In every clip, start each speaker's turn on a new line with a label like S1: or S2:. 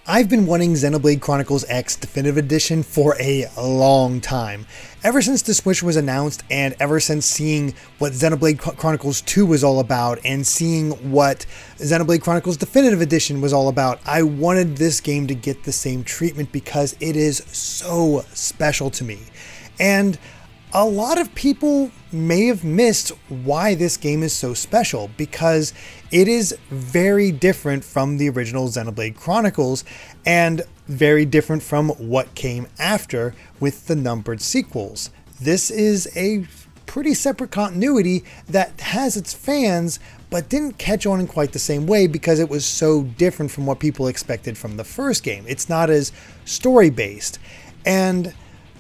S1: I've been wanting Xenoblade Chronicles X Definitive Edition for a long time. Ever since the Switch was announced, and ever since seeing what Xenoblade Chronicles 2 was all about, and seeing what Xenoblade Chronicles Definitive Edition was all about, I wanted this game to get the same treatment because it is so special to me. And a lot of people may have missed why this game is so special, because it is very different from the original Xenoblade Chronicles and very different from what came after with the numbered sequels. This is a pretty separate continuity that has its fans, but didn't catch on in quite the same way because it was so different from what people expected from the first game. It's not as story-based. And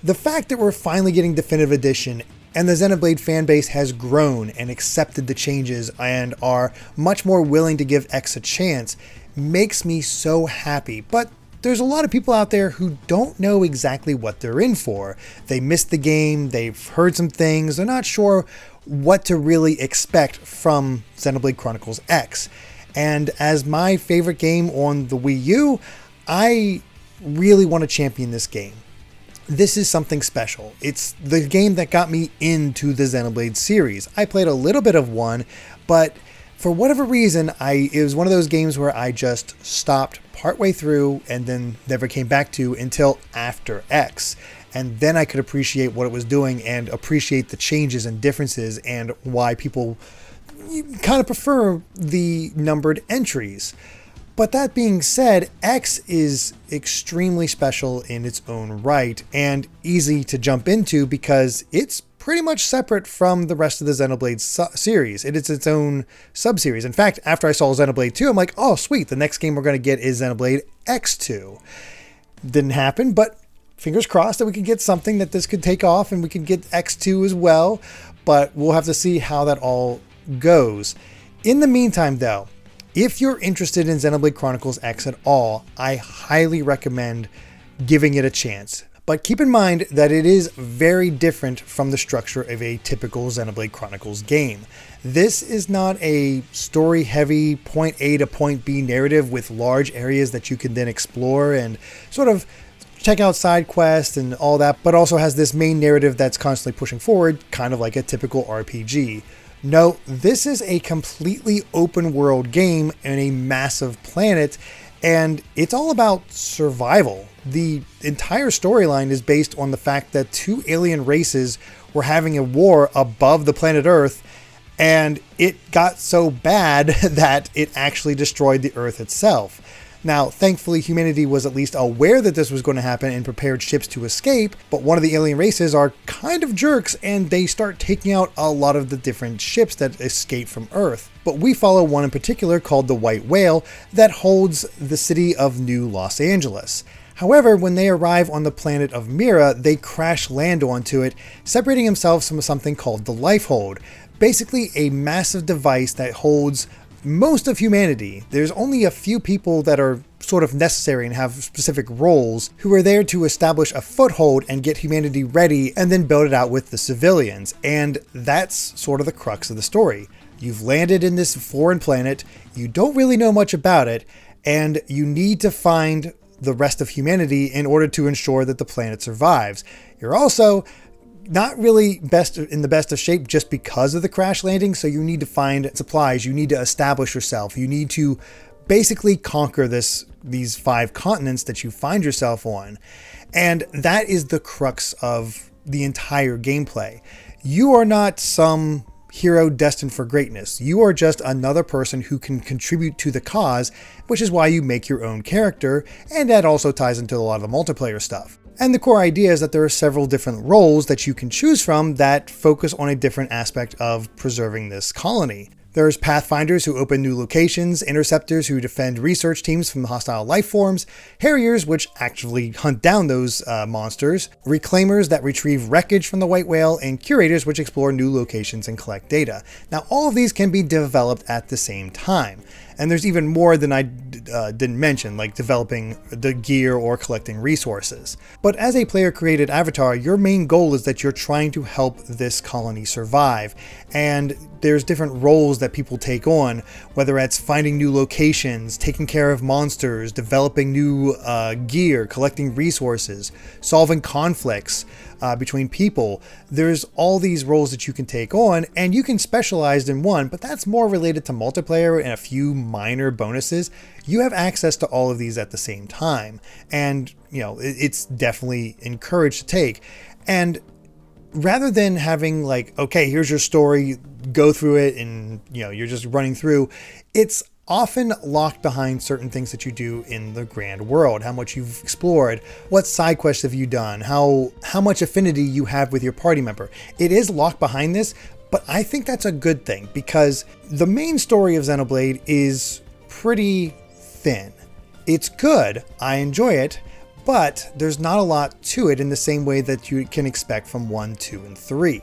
S1: the fact that we're finally getting Definitive Edition and the Xenoblade fanbase has grown and accepted the changes and are much more willing to give X a chance makes me so happy. But there's a lot of people out there who don't know exactly what they're in for. They missed the game, they've heard some things, they're not sure what to really expect from Xenoblade Chronicles X. And as my favorite game on the Wii U, I really want to champion this game. This is something special. It's the game that got me into the Xenoblade series. I played a little bit of 1, but for whatever reason, it was one of those games where I just stopped partway through and then never came back to until after X. And then I could appreciate what it was doing and appreciate the changes and differences and why people kind of prefer the numbered entries. But that being said, X is extremely special in its own right and easy to jump into because it's pretty much separate from the rest of the Xenoblade series. It is its own sub-series. In fact, after I saw Xenoblade 2, I'm like, oh sweet, the next game we're going to get is Xenoblade X2. Didn't happen, but fingers crossed that we could get something that this could take off and we could get X2 as well, but we'll have to see how that all goes. In the meantime though, if you're interested in Xenoblade Chronicles X at all, I highly recommend giving it a chance. But keep in mind that it is very different from the structure of a typical Xenoblade Chronicles game. This is not a story-heavy point A to point B narrative with large areas that you can then explore and sort of check out side quests and all that, but also has this main narrative that's constantly pushing forward, kind of like a typical RPG. No, this is a completely open world game in a massive planet, and it's all about survival. The entire storyline is based on the fact that two alien races were having a war above the planet Earth, and it got so bad that it actually destroyed the Earth itself. Now, thankfully, humanity was at least aware that this was going to happen and prepared ships to escape, but one of the alien races are kind of jerks and they start taking out a lot of the different ships that escape from Earth. But we follow one in particular called the White Whale that holds the city of New Los Angeles. However, when they arrive on the planet of Mira, they crash land onto it, separating themselves from something called the Lifehold, basically a massive device that holds most of humanity. There's only a few people that are sort of necessary and have specific roles who are there to establish a foothold and get humanity ready and then build it out with the civilians. And that's sort of the crux of the story. You've landed in this foreign planet, you don't really know much about it, and you need to find the rest of humanity in order to ensure that the planet survives. You're also not really in the best of shape just because of the crash landing, so you need to find supplies, you need to establish yourself, you need to basically conquer these 5 continents that you find yourself on. And that is the crux of the entire gameplay. You are not some hero destined for greatness. You are just another person who can contribute to the cause, which is why you make your own character, and that also ties into a lot of the multiplayer stuff. And the core idea is that there are several different roles that you can choose from that focus on a different aspect of preserving this colony. There's Pathfinders who open new locations, Interceptors who defend research teams from hostile life forms, Harriers which actually hunt down those monsters, Reclaimers that retrieve wreckage from the White Whale, and Curators which explore new locations and collect data. Now all of these can be developed at the same time. And there's even more than I didn't mention, like developing the gear or collecting resources. But as a player-created avatar, your main goal is that you're trying to help this colony survive. And there's different roles that people take on, whether it's finding new locations, taking care of monsters, developing new gear, collecting resources, solving conflicts between people. There's all these roles that you can take on, and you can specialize in one, but that's more related to multiplayer and a few minor bonuses. You have access to all of these at the same time, and it's definitely encouraged to take. And rather than having like, okay, here's your story, go through it, and you're just running through, it's often locked behind certain things that you do in the grand world, how much you've explored, what side quests have you done, how much affinity you have with your party member. It is locked behind this, but I think that's a good thing, because the main story of Xenoblade is pretty thin. It's good, I enjoy it, but there's not a lot to it in the same way that you can expect from 1, 2, and 3.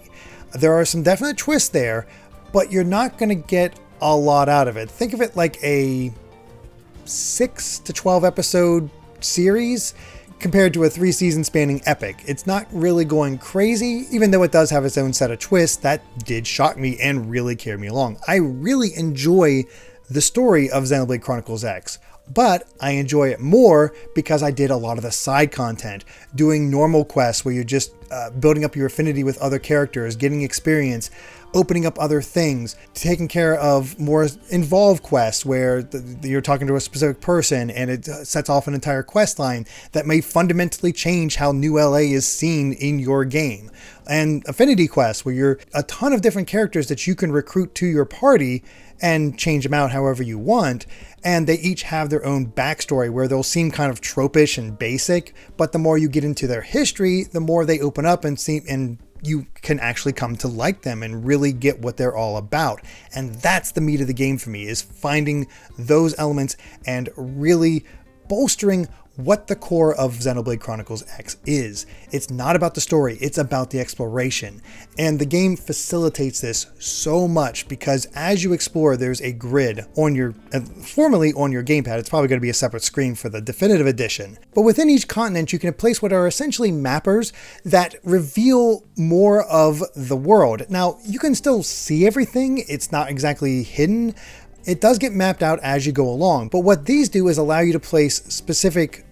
S1: There are some definite twists there, but you're not going to get a lot out of it. Think of it like a 6 to 12 episode series compared to a 3-season spanning epic. It's not really going crazy, even though it does have its own set of twists that did shock me and really carry me along. I really enjoy the story of Xenoblade Chronicles X, but I enjoy it more because I did a lot of the side content, doing normal quests where you're just building up your affinity with other characters, getting experience, opening up other things, taking care of more involved quests where you're talking to a specific person and it sets off an entire quest line that may fundamentally change how New LA is seen in your game. And affinity quests where you're a ton of different characters that you can recruit to your party and change them out however you want. And they each have their own backstory where they'll seem kind of tropish and basic, but the more you get into their history, the more they open up and you can actually come to like them and really get what they're all about. And that's the meat of the game for me, is finding those elements and really bolstering what the core of Xenoblade Chronicles X is. It's not about the story, it's about the exploration. And the game facilitates this so much because as you explore, there's a grid on your, formerly on your gamepad. It's probably going to be a separate screen for the definitive edition. But within each continent, you can place what are essentially mappers that reveal more of the world. Now, you can still see everything. It's not exactly hidden. It does get mapped out as you go along, but what these do is allow you to place specific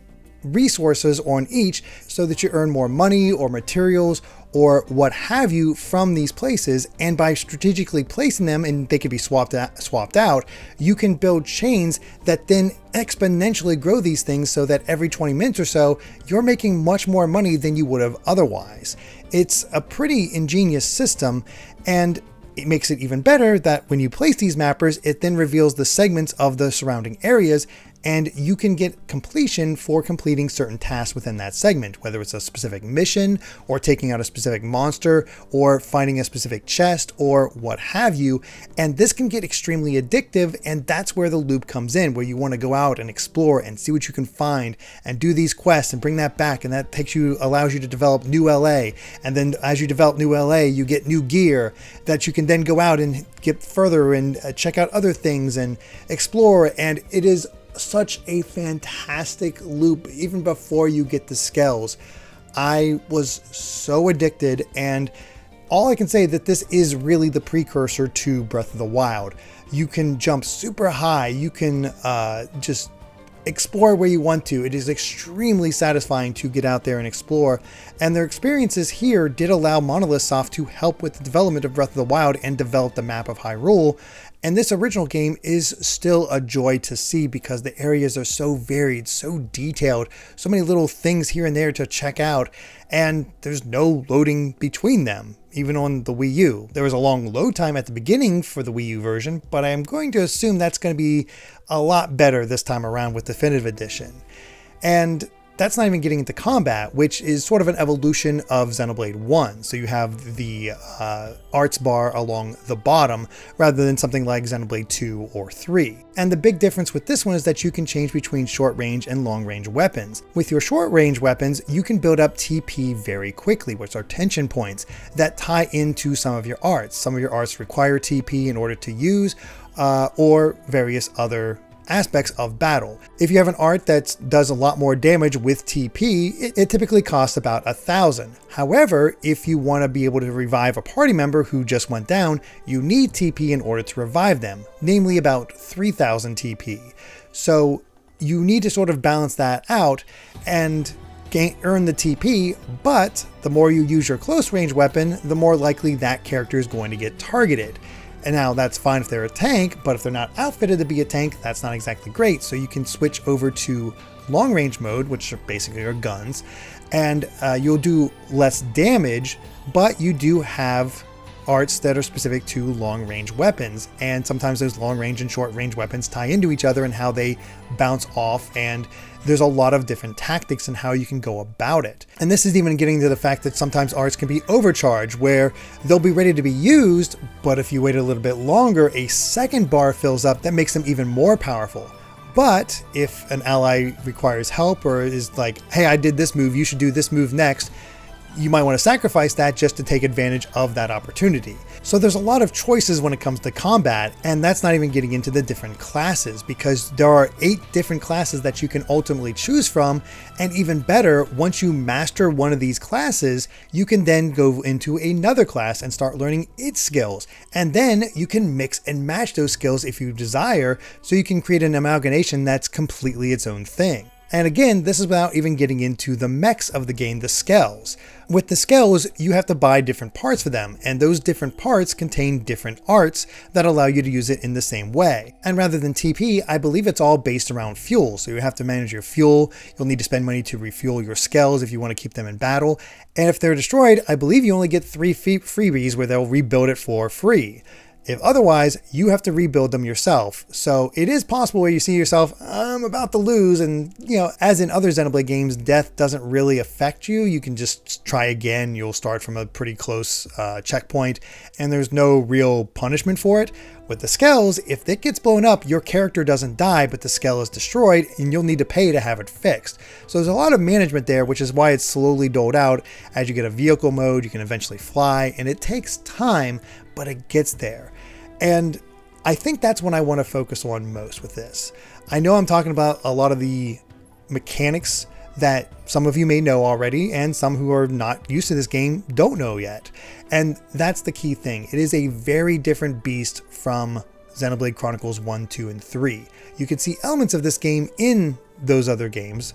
S1: resources on each so that you earn more money or materials or what have you from these places. And by strategically placing them, and they can be swapped out, you can build chains that then exponentially grow these things so that every 20 minutes or so, you're making much more money than you would have otherwise. It's a pretty ingenious system, and it makes it even better that when you place these mappers, it then reveals the segments of the surrounding areas, and you can get completion for completing certain tasks within that segment, whether it's a specific mission or taking out a specific monster or finding a specific chest or what have you. And this can get extremely addictive, and that's where the loop comes in, where you want to go out and explore and see what you can find and do these quests and bring that back, and that allows you to develop New LA. And then as you develop New LA, you get new gear that you can then go out and get further and check out other things and explore. And it is such a fantastic loop even before you get the skills. I was so addicted, and all I can say that this is really the precursor to Breath of the Wild. You can jump super high, you can just explore where you want to. It is extremely satisfying to get out there and explore, and their experiences here did allow Monolith Soft to help with the development of Breath of the Wild and develop the map of Hyrule. And this original game is still a joy to see because the areas are so varied, so detailed, so many little things here and there to check out, and there's no loading between them, even on the Wii U. There was a long load time at the beginning for the Wii U version, but I am going to assume that's going to be a lot better this time around with Definitive Edition. And that's not even getting into combat, which is sort of an evolution of Xenoblade 1. So you have the arts bar along the bottom rather than something like Xenoblade 2 or 3. And the big difference with this one is that you can change between short range and long range weapons. With your short range weapons, you can build up TP very quickly, which are tension points that tie into some of your arts. Some of your arts require TP in order to use, or various other aspects of battle. If you have an art that does a lot more damage with TP, it typically costs about 1,000. However, if you want to be able to revive a party member who just went down, you need TP in order to revive them, namely about 3,000 TP. So you need to sort of balance that out and earn the TP, but the more you use your close range weapon, the more likely that character is going to get targeted. And now that's fine if they're a tank, but if they're not outfitted to be a tank, that's not exactly great. So you can switch over to long range mode, which are basically your guns, and you'll do less damage, but you do have arts that are specific to long range weapons. And sometimes those long range and short range weapons tie into each other and how they bounce off, and there's a lot of different tactics and how you can go about it. And this is even getting to the fact that sometimes arts can be overcharged, where they'll be ready to be used, but if you wait a little bit longer, a second bar fills up that makes them even more powerful. But if an ally requires help or is like, hey, I did this move, you should do this move next, you might want to sacrifice that just to take advantage of that opportunity. So there's a lot of choices when it comes to combat, and that's not even getting into the different classes, because there are 8 different classes that you can ultimately choose from. And even better, once you master one of these classes, you can then go into another class and start learning its skills. And then you can mix and match those skills if you desire, so you can create an amalgamation that's completely its own thing. And again, this is without even getting into the mechs of the game, the skells. With the skells, you have to buy different parts for them, and those different parts contain different arts that allow you to use it in the same way. And rather than TP, I believe it's all based around fuel. So you have to manage your fuel, you'll need to spend money to refuel your skells if you want to keep them in battle. And if they're destroyed, I believe you only get 3 freebies where they'll rebuild it for free. If otherwise, you have to rebuild them yourself. So it is possible where you see yourself, I'm about to lose. And, as in other Xenoblade games, death doesn't really affect you. You can just try again. You'll start from a pretty close checkpoint, and there's no real punishment for it. With the skells, if it gets blown up, your character doesn't die, but the skell is destroyed, and you'll need to pay to have it fixed. So there's a lot of management there, which is why it's slowly doled out. As you get a vehicle mode, you can eventually fly, and it takes time, but it gets there. And I think that's what I want to focus on most with this. I know I'm talking about a lot of the mechanics that some of you may know already, and some who are not used to this game don't know yet. And that's the key thing. It is a very different beast from Xenoblade Chronicles 1, 2, and 3. You can see elements of this game in those other games,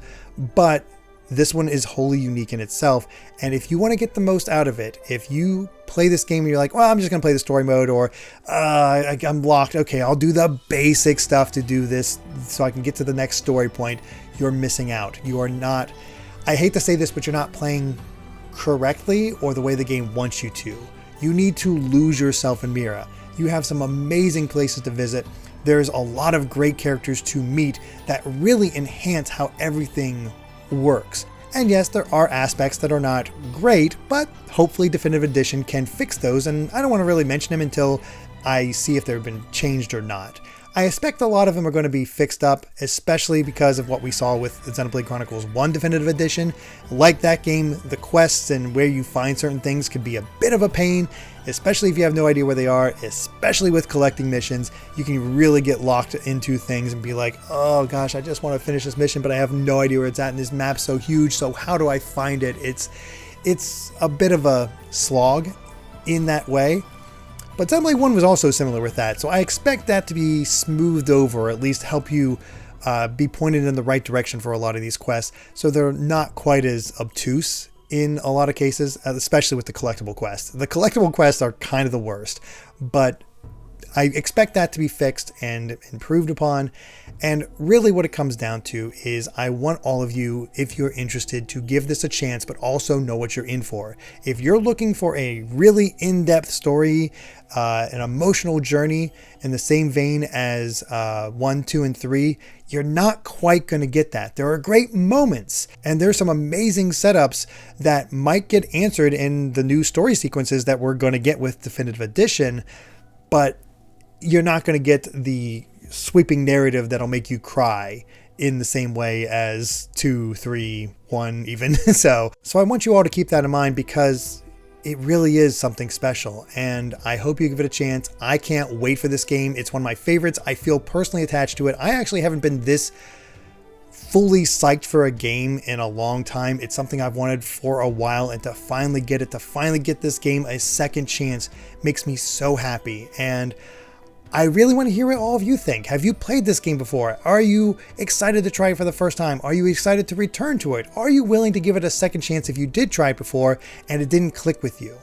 S1: but this one is wholly unique in itself. And if you want to get the most out of it, if you play this game and you're like, well, I'm just going to play the story mode, or I'm locked. Okay, I'll do the basic stuff to do this so I can get to the next story point. You're missing out. You are not, I hate to say this, but you're not playing correctly or the way the game wants you to. You need to lose yourself in Mira. You have some amazing places to visit. There's a lot of great characters to meet that really enhance how everything works. And yes, there are aspects that are not great, but hopefully Definitive Edition can fix those, and I don't want to really mention them until I see if they've been changed or not. I expect a lot of them are going to be fixed up, especially because of what we saw with Xenoblade Chronicles 1 Definitive Edition. Like that game, the quests and where you find certain things could be a bit of a pain, especially if you have no idea where they are, especially with collecting missions. You can really get locked into things and be like, oh gosh, I just want to finish this mission, but I have no idea where it's at, and this map's so huge, so how do I find it? It's a bit of a slog in that way. But Xenoblade 1 was also similar with that, so I expect that to be smoothed over, or at least help you be pointed in the right direction for a lot of these quests, so they're not quite as obtuse in a lot of cases, especially with the collectible quests. The collectible quests are kind of the worst, but I expect that to be fixed and improved upon. And really what it comes down to is I want all of you, if you're interested, to give this a chance, but also know what you're in for. If you're looking for a really in-depth story, an emotional journey in the same vein as 1, 2, and 3, you're not quite going to get that. There are great moments, and there's some amazing setups that might get answered in the new story sequences that we're going to get with Definitive Edition, but you're not going to get the sweeping narrative that'll make you cry in the same way as 2, 3, 1 even. So I want you all to keep that in mind, because it really is something special, and I hope you give it a chance. I can't wait for this game. It's one of my favorites. I feel personally attached to it. I actually haven't been this fully psyched for a game in a long time. It's something I've wanted for a while, and to finally get it, to finally get this game a second chance, makes me so happy. And I really want to hear what all of you think. Have you played this game before? Are you excited to try it for the first time? Are you excited to return to it? Are you willing to give it a second chance if you did try it before and it didn't click with you?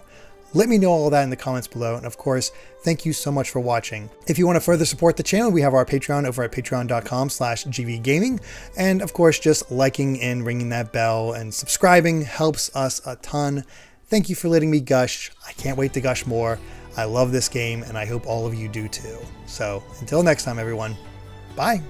S1: Let me know all that in the comments below. And of course, thank you so much for watching. If you want to further support the channel, we have our Patreon over at patreon.com/gvgaming. And of course, just liking and ringing that bell and subscribing helps us a ton. Thank you for letting me gush. I can't wait to gush more. I love this game, and I hope all of you do too. So until next time, everyone, bye.